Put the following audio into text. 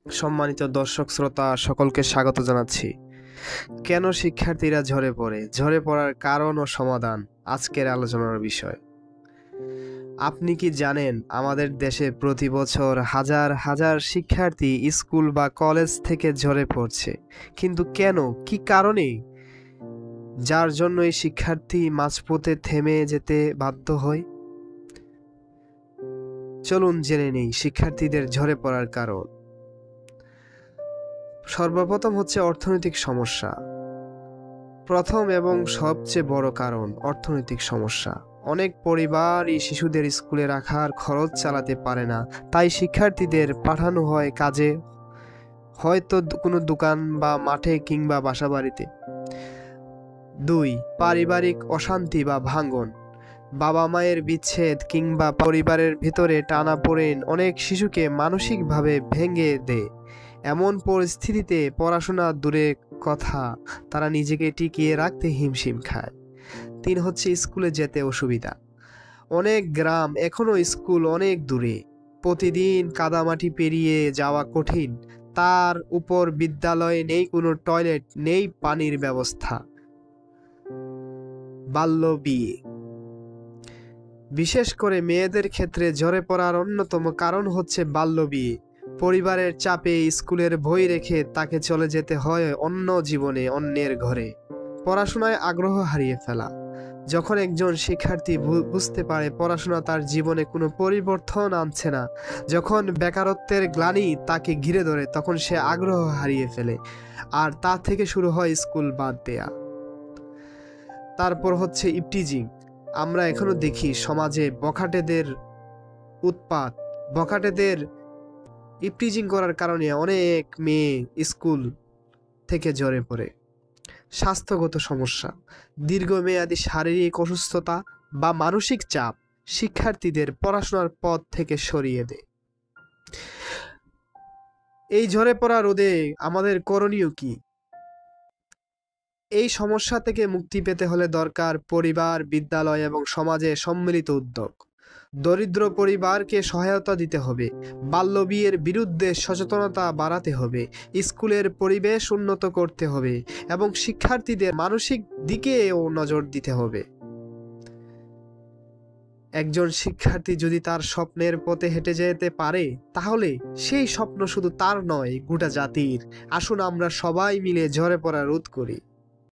সম্মানিত দর্শক শ্রোতা সকলকে স্বাগত জানাচ্ছি। কেন শিক্ষার্থীরা ঝরে পড়ে, ঝরে পড়ার কারণ ও সমাধান আজকের আলোচনার বিষয়। আপনি কি জানেন আমাদের দেশে প্রতি বছর হাজার হাজার শিক্ষার্থী স্কুল বা কলেজ থেকে ঝরে পড়ছে, কিন্তু কেন, কি কারণে, যার জন্য এই শিক্ষার্থী মাঝপথে থেমে যেতে বাধ্য হয়? চলুন জেনে নেই শিক্ষার্থীদের ঝরে পড়ার কারণ। সর্বপ্রথম হচ্ছে অর্থনৈতিক সমস্যা। প্রথম এবং সবচেয়ে বড় কারণ অর্থনৈতিক সমস্যা। অনেক পরিবারই শিশুদের স্কুলে রাখার খরচ চালাতে পারে না, তাই শিক্ষার্থীদের পাঠানো হয় কাজে, হয়তো কোনো দোকান বা মাঠে কিংবা বাসাবাড়িতে। 2. পারিবারিক অশান্তি বা ভাঙন। বাবা মায়ের বিচ্ছেদ কিংবা পরিবারের ভিতরে টানাপোড়েন অনেক শিশুকে মানসিকভাবে ভেঙে দেয়। এমন পরিস্থিতিতে পড়াশোনা দূরে কথা, তারা নিজেকে টিকিয়ে রাখতে হিমশিম খায়। 3 হচ্ছে স্কুলে যেতে অসুবিধা। অনেক গ্রাম এখনো স্কুল অনেক দূরে, প্রতিদিন কাদামাটি পেরিয়ে যাওয়া কঠিন। তার উপর বিদ্যালয়ে নেই কোনো টয়লেট, নেই পানির ব্যবস্থা। বাল্য বিয়ে। বিশেষ করে মেয়েদের ক্ষেত্রে ঝরে পড়ার অন্যতম কারণ হচ্ছে বাল্য বিয়ে। পরিবারের চাপে স্কুলের বই রেখে তাকে চলে যেতে হয় অন্য জীবনে, অন্যের ঘরে। পড়াশোনায় আগ্রহ হারিয়ে ফেলা। যখন একজন শিক্ষার্থী বুঝতে পারে পড়াশোনা তার জীবনে কোনো পরিবর্তন আনছে না, যখন বেকারত্বের গ্লানি তাকে ঘিরে ধরে, তখন সে আগ্রহ হারিয়ে ফেলে, আর তা থেকে শুরু হয় স্কুল বাদ দেয়া। তারপর হচ্ছে ইপটিজিং। আমরা এখনো দেখি সমাজে বখাটেদের উৎপাত। বখাটেদের ইপটিজিং করার কারণে অনেক মেয়ে স্কুল থেকে ঝরে পড়ে। স্বাস্থ্যগত সমস্যা। দীর্ঘমেয়াদী শারীরিক অসুস্থতা বা মানসিক চাপ শিক্ষার্থীদের পড়াশোনার পথ থেকে সরিয়ে দেয়। এই ঝরে পড়া রোধে আমাদের করণীয় কি? এই সমস্যা থেকে মুক্তি পেতে হলে দরকার পরিবার, বিদ্যালয় এবং সমাজে সম্মিলিত উদ্যোগ। দরিদ্র পরিবারকে সহায়তা দিতে হবে, বাল্যবিয়ের বিরুদ্ধে সচেতনতা বাড়াতে হবে, স্কুলের পরিবেশ উন্নত করতে হবে এবং শিক্ষার্থীদের মানসিক দিকেও নজর দিতে হবে। একজন শিক্ষার্থী যদি তার স্বপ্নের পথে হেঁটে যেতে পারে, তাহলে সেই স্বপ্ন শুধু তার নয়, গোটা জাতির। আসুন আমরা সবাই মিলে ঝরে পড়া রোধ করি।